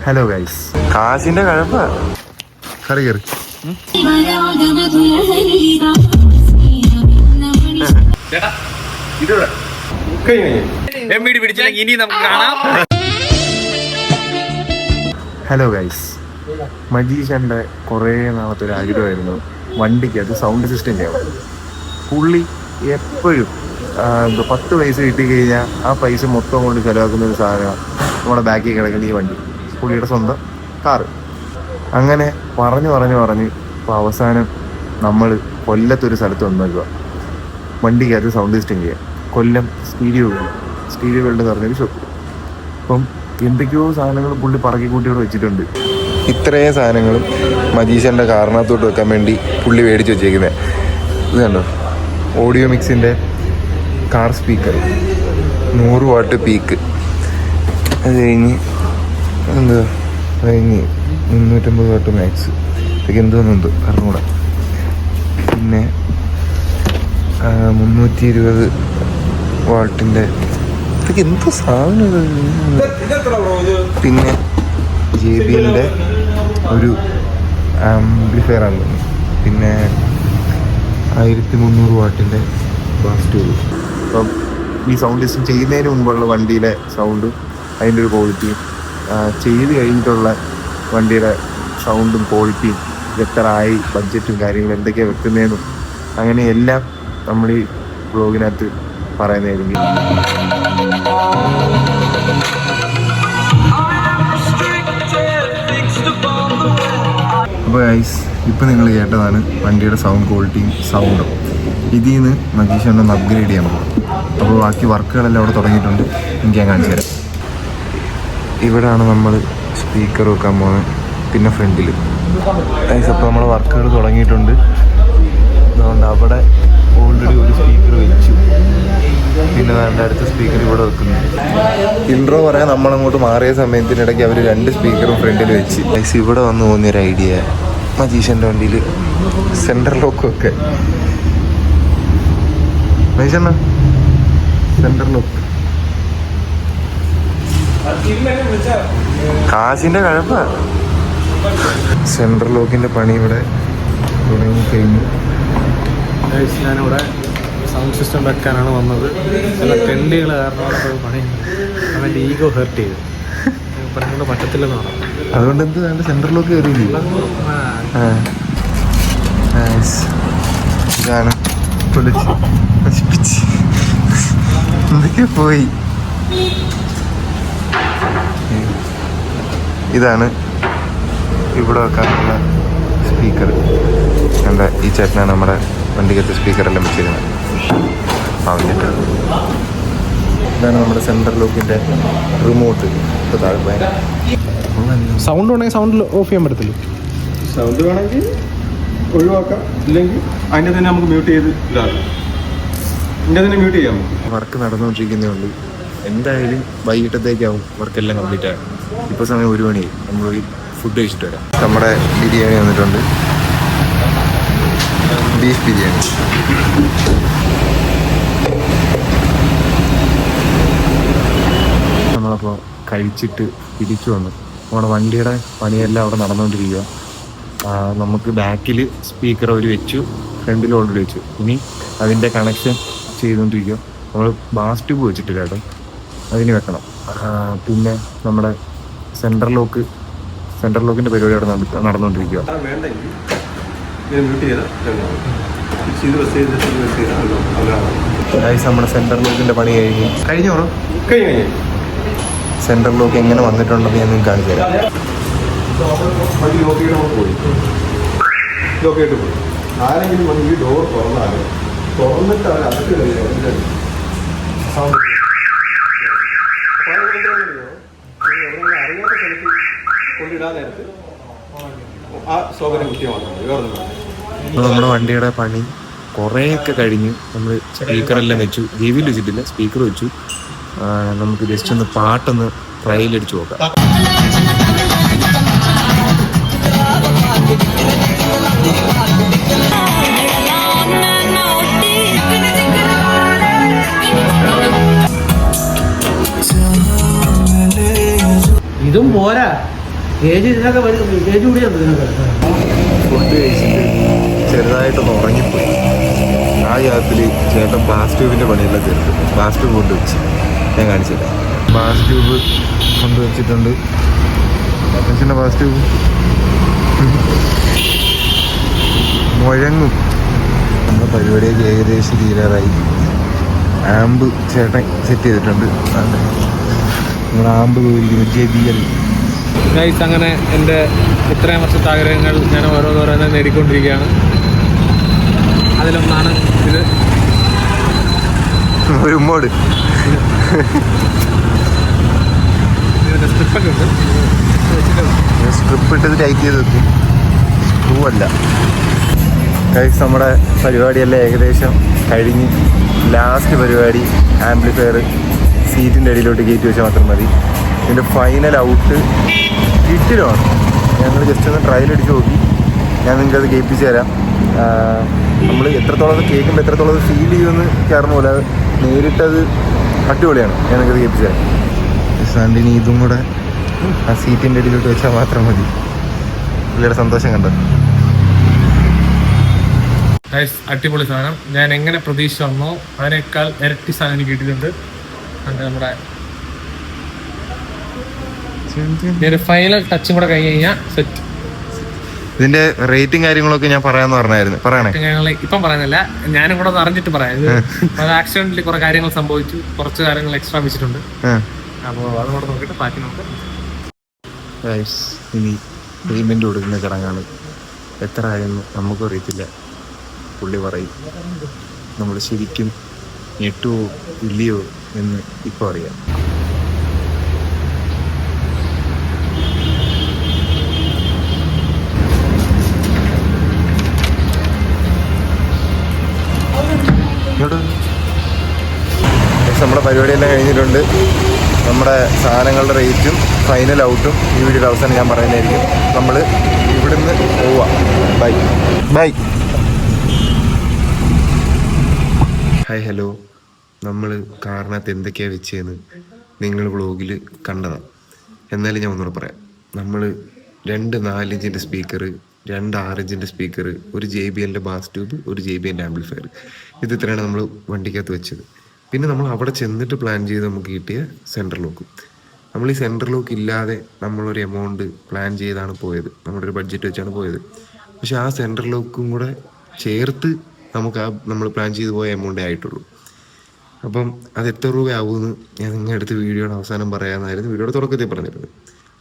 Hello guys, കാശിന്റെ കഴപ്പ കറി കയറി. Hello guys, മജീഷന്റെ കുറേ നാളത്തെ ഒരു ആഗ്രഹമായിരുന്നു വണ്ടിക്ക് അത് സൗണ്ട് സിസ്റ്റം ചെയ്യണം. പുള്ളി എപ്പോഴും 10 പൈസ കിട്ടിക്കഴിഞ്ഞാൽ ആ പൈസ മൊത്തം കൊണ്ട് ചിലവാക്കുന്ന ഒരു സാധനമാണ് നമ്മുടെ ബാക്കിൽ കിടക്കുന്ന ഈ വണ്ടി, പുള്ളിയുടെ സ്വന്തം കാറ്. അങ്ങനെ പറഞ്ഞ് ഇപ്പോൾ അവസാനം നമ്മൾ കൊല്ലത്തൊരു സ്ഥലത്ത് വന്നേക്കുക വണ്ടിക്കകത്ത് സൗണ്ട് സിസ്റ്റം ചെയ്യാം. കൊല്ലം സ്റ്റീരിയോ വേൾഡ് എന്ന് പറഞ്ഞൊരു ഷോപ്പ്. അപ്പം എന്തൊക്കെയോ സാധനങ്ങൾ പുള്ളി പറക്കി കൂട്ടിയോട് വെച്ചിട്ടുണ്ട്. ഇത്രയും സാധനങ്ങളും മജീഷൻ്റെ കാറിനകത്തോട്ട് വെക്കാൻ വേണ്ടി പുള്ളി മേടിച്ച് വെച്ചേക്കുന്നത്. ഇത് കണ്ടോ, ഓഡിയോ മിക്സിൻ്റെ കാർ സ്പീക്കർ 100 വാട്ട് പീക്ക്. അത് കഴിഞ്ഞ് 350 വാട്ട് മാക്സ്. ഇതൊക്കെ എന്തോന്നുണ്ട് അറിഞ്ഞൂടാ. പിന്നെ 320 വാട്ടിൻ്റെ ഇതൊക്കെ എന്തോ സാധനം. പിന്നെ JBLൻ്റെ ഒരു ആംപ്ലിഫയർ ആണ്. പിന്നെ 1300 വാട്ടിൻ്റെ ബാസ് ട്യൂബ്. അപ്പം ഈ സൗണ്ട് സിസ്റ്റം ചെയ്യുന്നതിന് മുമ്പുള്ള വണ്ടിയിലെ സൗണ്ടും അതിൻ്റെ ഒരു ക്വാളിറ്റിയും, ചെയ്ത് കഴിഞ്ഞിട്ടുള്ള വണ്ടിയുടെ സൗണ്ടും ക്വാളിറ്റിയും, എത്രയായി ബഡ്ജറ്റും കാര്യങ്ങളും എന്തൊക്കെയാണ് വെക്കുന്നതെന്നും അങ്ങനെ എല്ലാം നമ്മൾ ഈ വ്ളോഗിനകത്ത് പറയുന്നതായിരിക്കും. അപ്പോൾ ഗൈസ്, ഇപ്പം നിങ്ങൾ കേട്ടതാണ് വണ്ടിയുടെ സൗണ്ട് ക്വാളിറ്റിയും സൗണ്ടും. ഇതിൽ നിന്ന് മജീഷ് ഒന്ന് അപ്ഗ്രേഡ് ചെയ്യാൻ പോകും. അപ്പോൾ ബാക്കി വർക്കുകളെല്ലാം അവിടെ തുടങ്ങിയിട്ടുണ്ട്. എനിക്ക് ഞാൻ കാണിച്ചു തരാം. ഇവിടെയാണ് നമ്മൾ സ്പീക്കർ വെക്കാൻ പോകുന്നത്. പിന്നെ ഫ്രണ്ടിൽ ഗൈസ്, അപ്പോൾ നമ്മൾ വർക്കുകൾ തുടങ്ങിയിട്ടുണ്ട്. അതുകൊണ്ട് അവിടെ ഓൾറെഡി ഒരു സ്പീക്കർ വെച്ചു. പിന്നെ അടുത്ത സ്പീക്കർ ഇവിടെ വെക്കുന്നു. ഇൻട്രോ പറയാൻ നമ്മളങ്ങോട്ട് മാറിയ സമയത്തിനിടയ്ക്ക് അവർ 2 സ്പീക്കറും ഫ്രണ്ടിൽ വെച്ച്. ഗൈസ്, ഇവിടെ വന്ന് തോന്നിയൊരു ഐഡിയ മജീഷൻ്റെ വണ്ടിയിൽ സെൻട്രൽ ലോക്കും ഒക്കെ. മജീഷണ്ണ സെൻട്രൽ ലോക്ക് കാശിൻ്റെ കഴപ്പ. സെൻട്രൽ ലോക്കിൻ്റെ പണി ഇവിടെ തുടങ്ങിക്കഴിഞ്ഞു. ഞാനിവിടെ സൗണ്ട് സിസ്റ്റം വെക്കാനാണ് വന്നത്. ചില ട്രെൻഡുകൾ കാരണം പണി അവൻ്റെ ഈഗോ ഹേർട്ട് ചെയ്തു. പറഞ്ഞുകൊണ്ട് പറ്റത്തില്ലെന്ന് പറഞ്ഞു. അതുകൊണ്ട് എന്ത് വേണ്ട സെൻട്രൽ ലോക്ക് കയറിയില്ല. ഇതാണ് എന്തൊക്കെ പോയി. ഇതാണ് ഇവിടെ വെക്കാനുള്ള സ്പീക്കർ. എന്താ ഈ ചേട്ടനാണ് നമ്മുടെ വണ്ടിക്കകത്ത് സ്പീക്കറെല്ലാം വെച്ചിരുന്നത്. അവൻ്റെ ഇതാണ് നമ്മുടെ സെൻട്രൽ ലോക്കിൻ്റെ റിമോട്ട്. ഇപ്പോൾ താഴെ സൗണ്ട് വേണമെങ്കിൽ സൗണ്ട് ഓഫ് ചെയ്യാൻ പറ്റത്തില്ല. സൗണ്ട് വേണമെങ്കിൽ ഒഴിവാക്കാം, ഇല്ലെങ്കിൽ അതിൻ്റെ തന്നെ നമുക്ക് മ്യൂട്ട് ചെയ്ത് ഇതാക്കാം. ഇതിൻ്റെ തന്നെ മ്യൂട്ട് ചെയ്യാം. വർക്ക് നടന്നുകൊണ്ടിരിക്കുന്നേ ഉള്ളൂ. എന്തായാലും വൈകിട്ടത്തേക്കാവും വർക്കെല്ലാം കംപ്ലീറ്റ് ആകും. ഇപ്പോൾ സമയം 1 മണിയായി. നമ്മൾ ഫുഡ് കഴിച്ചിട്ട് വരാം. നമ്മുടെ ബിരിയാണി വന്നിട്ടുണ്ട്, ബീഫ് ബിരിയാണി. നമ്മളപ്പോൾ കഴിച്ചിട്ട് തിരിച്ചു വന്നു. നമ്മുടെ വണ്ടിയുടെ പണിയെല്ലാം അവിടെ നടന്നുകൊണ്ടിരിക്കുക. നമുക്ക് ബാക്കിൽ സ്പീക്കർ ഒരു വെച്ചു, ഫ്രണ്ടിൽ ഓൾറെഡി വെച്ചു. ഇനി അതിൻ്റെ കണക്ഷൻ ചെയ്തുകൊണ്ടിരിക്കുക. നമ്മൾ ബാസ് ട്യൂബ് വെച്ചിട്ടില്ല കേട്ടോ, അതിന് വെക്കണം. പിന്നെ നമ്മുടെ സെൻട്രൽ ലോക്കിൻ്റെ പരിപാടി അവിടെ നടന്നുകൊണ്ടിരിക്കുക. നമ്മുടെ സെൻട്രൽ ലോക്കിൻ്റെ പണി കഴിഞ്ഞോ? സെൻട്രൽ ലോക്ക് എങ്ങനെ വന്നിട്ടുണ്ടെന്ന് ഞാൻ നിങ്ങൾക്ക് കാണിച്ചു തരാം. ആരെങ്കിലും വന്ന് ഈ ഡോർ തുറന്നിട്ട് അവർ അകത്ത് അറിയാത്ത സ്ഥലത്ത് കൊണ്ടിടാൻ നേരത്ത് ആ സൗകര്യം കൃത്യമാണ്. നമ്മുടെ വണ്ടിയുടെ പണി കുറേയൊക്കെ കഴിഞ്ഞ് നമ്മൾ സ്പീക്കറെല്ലാം വെച്ചു. JBL വെച്ചിട്ടില്ല, സ്പീക്കർ വെച്ചു. നമുക്ക് ജസ്റ്റ് ഒന്ന് പാട്ടൊന്ന് ട്രയലടിച്ച് നോക്കാം. ഇതും പോരാ, ഫുഡ് കഴിച്ചിട്ട് ചെറുതായിട്ടൊന്ന് ഉറങ്ങിപ്പോയി. ആ ഗ്യാപ്പിൽ ചേട്ടൻ ഗ്ലാസ് ട്യൂബിൻ്റെ പണിയെല്ലാം തീർത്ത് ഗ്ലാസ് ട്യൂബ് കൊണ്ടുവച്ച് ഞാൻ കാണിച്ചില്ല. ഗ്ലാസ് ട്യൂബ് കൊണ്ടുവച്ചിട്ടുണ്ട്. മനുഷ്യൻ്റെ ഗ്ലാസ് ട്യൂബ് മുഴങ്ങും. നമ്മുടെ പരിപാടിയൊക്കെ ഏകദേശം തീരാറായി. ആമ്പ് ചേട്ടൻ സെറ്റ് ചെയ്തിട്ടുണ്ട്. നമ്മുടെ ആമ്പ് പോയിരിക്കുന്നു JBL. ഗൈസ്, അങ്ങനെ എൻ്റെ ഇത്രയും വർഷത്തെ ആഗ്രഹങ്ങൾ ഞാൻ ഓരോന്നോരോന്നെ നേടിക്കൊണ്ടിരിക്കുകയാണ്. അതിലൊന്നാണ് ഇത്. ഒരു മോഡ് ഇതിൻ്റെ സ്ട്രിപ്പൊക്കെ ഉണ്ട്. സ്ട്രിപ്പ് ഇട്ടത് ടൈറ്റ് ചെയ്ത് വെക്കും. സ്ക്രൂ അല്ല. ഗൈസ്, നമ്മുടെ പരിപാടിയെല്ലാം ഏകദേശം കഴിഞ്ഞ്. ലാസ്റ്റ് പരിപാടി ആംപ്ലിഫയർ സീറ്റിൻ്റെ അടിയിലോട്ട് കയറ്റി വെച്ചാൽ മാത്രം മതി. ഇതിൻ്റെ ഫൈനൽ ഔട്ട് കിട്ടിലാണ്. ഞങ്ങൾ ജസ്റ്റ് ഒന്ന് ട്രയൽ അടിച്ച് നോക്കി. ഞാൻ നിങ്ങൾക്കത് കേൾപ്പിച്ച് തരാം. നമ്മൾ എത്രത്തോളം അത് കേൾക്കുമ്പോൾ എത്രത്തോളം അത് ഫീൽ ചെയ്യുമെന്ന് കാരണം പോലെ നേരിട്ടത് അടിപൊളിയാണ്. ഞാൻ നിങ്ങൾക്കത് കേൾപ്പിച്ച് തരാം. സാൻഡിനി ഇതും കൂടെ ആ സീറ്റിൻ്റെ അടിയിലോട്ട് വെച്ചാൽ മാത്രം മതി. പുള്ളിയുടെ സന്തോഷം കണ്ടോ? അടിപൊളി സാധനം. ഞാൻ എങ്ങനെ പ്രതീക്ഷ വന്നോ അതിനേക്കാൾ ഇരട്ടി സാധനം എനിക്ക് കിട്ടിയിട്ടുണ്ട്. നമ്മുടെ ഫൈനൽ ടച്ചും കൂടെ കഴിഞ്ഞ് കഴിഞ്ഞാൽ സെറ്റ്. ഇതിന്റെ റേറ്റിംഗ് കാര്യങ്ങളൊക്കെ ഞാൻ പറയാന്ന് പറഞ്ഞായിരുന്നു. പറയണേ? ഇപ്പം പറയുന്നില്ല, ഞാനും കൂടെ ഒന്ന് അറിഞ്ഞിട്ട് പറയാം. അത് ആക്സിഡന്റിൽ കുറെ കാര്യങ്ങൾ സംഭവിച്ചു, കുറച്ച് കാര്യങ്ങൾ എക്സ്ട്രാ വെച്ചിട്ടുണ്ട്. അപ്പോൾ അതുകൂടെ നോക്കിയിട്ട് ബാക്കി നോക്കാം. ഇനി പേയ്മെന്റ് കൊടുക്കുന്ന ചടങ്ങാണ്. എത്ര ആയെന്ന് നമുക്കും അറിയത്തില്ല. പുള്ളി പറയും. നമ്മൾ ശരിക്കും ഞെട്ടുവോ ഇല്ലയോ എന്ന് ഇപ്പോൾ അറിയാം. നമ്മുടെ പരിപാടിയെല്ലാം കഴിഞ്ഞിട്ടുണ്ട്. നമ്മുടെ സാധനങ്ങളുടെ റേറ്റും ഫൈനൽ ഔട്ടും ഈ വീഡിയോയുടെ അവസാനം ഞാൻ പറയുന്നതായിരിക്കും. നമ്മൾ ഇവിടുന്ന് പോവാം. Bye bye. Hi, hello. നമ്മൾ കാറിനകത്ത് എന്തൊക്കെയാണ് വെച്ചതെന്ന് നിങ്ങൾ വ്ളോഗിൽ കണ്ടതാണ്. എന്നാലും ഞാൻ ഒന്നുകൂടെ പറയാം. നമ്മൾ 2 4 ഇഞ്ചിൻ്റെ സ്പീക്കർ, 2 6 ഇഞ്ചിൻ്റെ സ്പീക്കർ, ഒരു JBLൻ്റെ ബാസ് ട്യൂബ്, ഒരു JBLൻ്റെ ആംപ്ലിഫയർ, ഇത് ഇത്രയാണ് നമ്മൾ വണ്ടിക്കകത്ത് വെച്ചത്. പിന്നെ നമ്മൾ അവിടെ ചെന്നിട്ട് പ്ലാൻ ചെയ്ത് നമുക്ക് കിട്ടിയ സെൻട്രൽ ലോക്കും. നമ്മൾ ഈ സെൻട്രൽ ലോക്ക് ഇല്ലാതെ നമ്മളൊരു എമൗണ്ട് പ്ലാൻ ചെയ്താണ് പോയത്. നമ്മുടെ ഒരു ബഡ്ജറ്റ് വെച്ചാണ് പോയത്. പക്ഷെ ആ സെൻട്രൽ ലോക്കും കൂടെ ചേർത്ത് നമുക്ക് ആ നമ്മൾ പ്ലാൻ ചെയ്ത് പോയ എമൗണ്ടേ ആയിട്ടുള്ളൂ. അപ്പം അത് എത്ര രൂപയാവുമെന്ന് ഞാൻ നിങ്ങളുടെ അടുത്ത് വീഡിയോയുടെ അവസാനം പറയാമെന്നായിരുന്നു വീഡിയോയുടെ തുടക്കത്തിൽ പറഞ്ഞിരുന്നത്.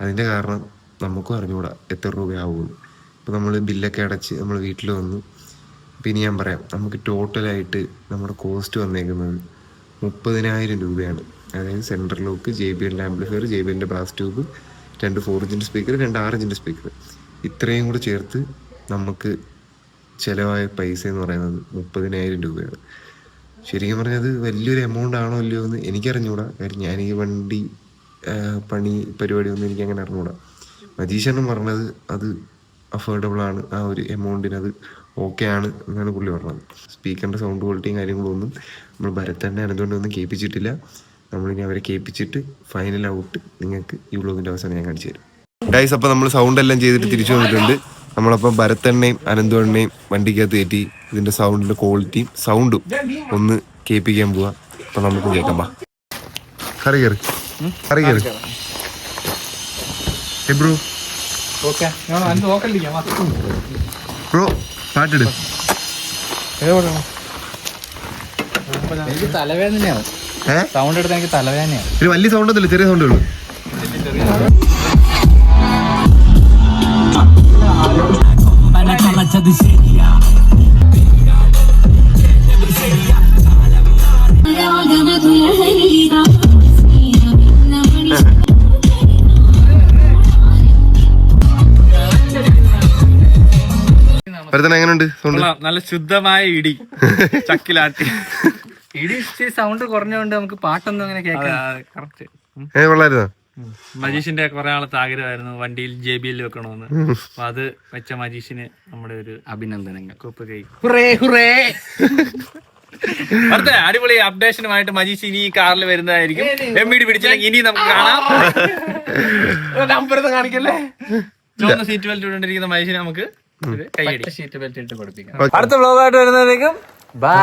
അതിൻ്റെ കാരണം നമുക്കും അറിഞ്ഞുകൂടാ എത്ര രൂപയാവുമെന്ന്. അപ്പോൾ നമ്മൾ ബില്ലൊക്കെ അടച്ച് നമ്മൾ വീട്ടിൽ വന്നു. പിന്നെ ഞാൻ പറയാം, നമുക്ക് ടോട്ടലായിട്ട് നമ്മുടെ കോസ്റ്റ് വന്നേക്കുന്നത് 30,000 രൂപയാണ്. അതായത് സെൻട്രൽ ലോക്ക്, JBLൻ്റെ ആംപ്ലിഫയർ, JBLൻ്റെ ബാസ് ട്യൂബ്, 2 4 ഇഞ്ചിൻ്റെ സ്പീക്കർ, 2 6 ഇഞ്ചിൻ്റെ സ്പീക്കർ, ഇത്രയും കൂടെ ചേർത്ത് നമുക്ക് ചിലവായ പൈസ എന്ന് പറയുന്നത് 30,000 രൂപയാണ്. ശരിക്കും പറഞ്ഞാൽ അത് വലിയൊരു എമൗണ്ട് ആണോ അല്ലയോ എന്ന് എനിക്കറിഞ്ഞുകൂടാ. കാര്യം ഞാൻ ഈ വണ്ടി പണി പരിപാടിയൊന്നും എനിക്കങ്ങനെ അറിഞ്ഞുകൂടാ. മജീഷനും പറഞ്ഞത് അത് അഫോർഡബിൾ ആണ്, ആ ഒരു എമൗണ്ടിന് അത് ഓക്കെ ആണ് എന്നാണ് പുള്ളി പറഞ്ഞത്. സ്പീക്കറിൻ്റെ സൗണ്ട് ക്വാളിറ്റിയും കാര്യങ്ങളൊന്നും നമ്മൾ ഭരത്തന്നെ അനന്തുകൊണ്ടൊന്നും കേൾപ്പിച്ചിട്ടില്ല. നമ്മളിനി അവരെ കേൾപ്പിച്ചിട്ട് ഫൈനൽ ഔട്ട് നിങ്ങൾക്ക് ഈ വ്ളോഗിൻ്റെ അവസാനം ഞാൻ കാണിച്ചു തരും. ഗൈസ്, അപ്പോൾ നമ്മൾ സൗണ്ട് എല്ലാം ചെയ്തിട്ട് തിരിച്ചു വന്നിട്ടുണ്ട്. നമ്മളപ്പോൾ ഭരത്തണ്ണയും അനന്തുവണ്ണയും വണ്ടിക്കകത്ത് കയറ്റി ഇതിൻ്റെ സൗണ്ടിൻ്റെ ക്വാളിറ്റിയും സൗണ്ടും ഒന്ന് കേൾപ്പിക്കാൻ പോവാ. അപ്പം നമുക്ക് കേൾക്കാം. ബാ, കറി കയറി ബ്രോ. ബ്രോ പാട്ടിട്. എനിക്ക് തലവേദനയാണ്. സൗണ്ട് എടുത്താൽ എനിക്ക് തലവേദനയാണ്. ഒരു വലിയ സൗണ്ട് ഒന്നുമില്ല, ചെറിയ സൗണ്ടേ ഉള്ളൂ. എങ്ങനെയുണ്ട് സൗണ്ട്? നല്ല ശുദ്ധമായ ഇടി ചക്കിലാട്ടി. ഇടി സൗണ്ട് കുറഞ്ഞുകൊണ്ട് നമുക്ക് പാട്ടൊന്നും അങ്ങനെ കേൾക്കാം. കറക്റ്റ്. കൊള്ളായിരുന്നോ? മജീഷിന്റെ കുറെ നാളത്തെ ആഗ്രഹമായിരുന്നു വണ്ടിയിൽ JBL വെക്കണമെന്ന്. അപ്പൊ അത് വെച്ച മജീഷിന് നമ്മുടെ ഒരു അഭിനന്ദനങ്ങൾ. കൊപ്പ് കൈ. അടുത്ത അടിപൊളി അപ്ഡേഷനുമായിട്ട് മജീഷ് ഇനി ഈ കാറിൽ വരുന്നതായിരിക്കും. എംബിഡി പിടിച്ചില്ലെങ്കിൽ ഇനി നമുക്ക് കാണാം. നമ്പർ കാണിക്കല്ലേ. ചുവന്ന സീറ്റ് ബെൽറ്റ് ഇട്ടുകൊണ്ടിരിക്കുന്ന മജീഷിനെ നമുക്ക് കൈയടി സീറ്റ് ബെൽറ്റ് ഇട്ട് കൊടുപ്പിക്കാം. അടുത്ത വ്ലോഗായിട്ട് വരുന്നതായിരിക്കും. ബൈ.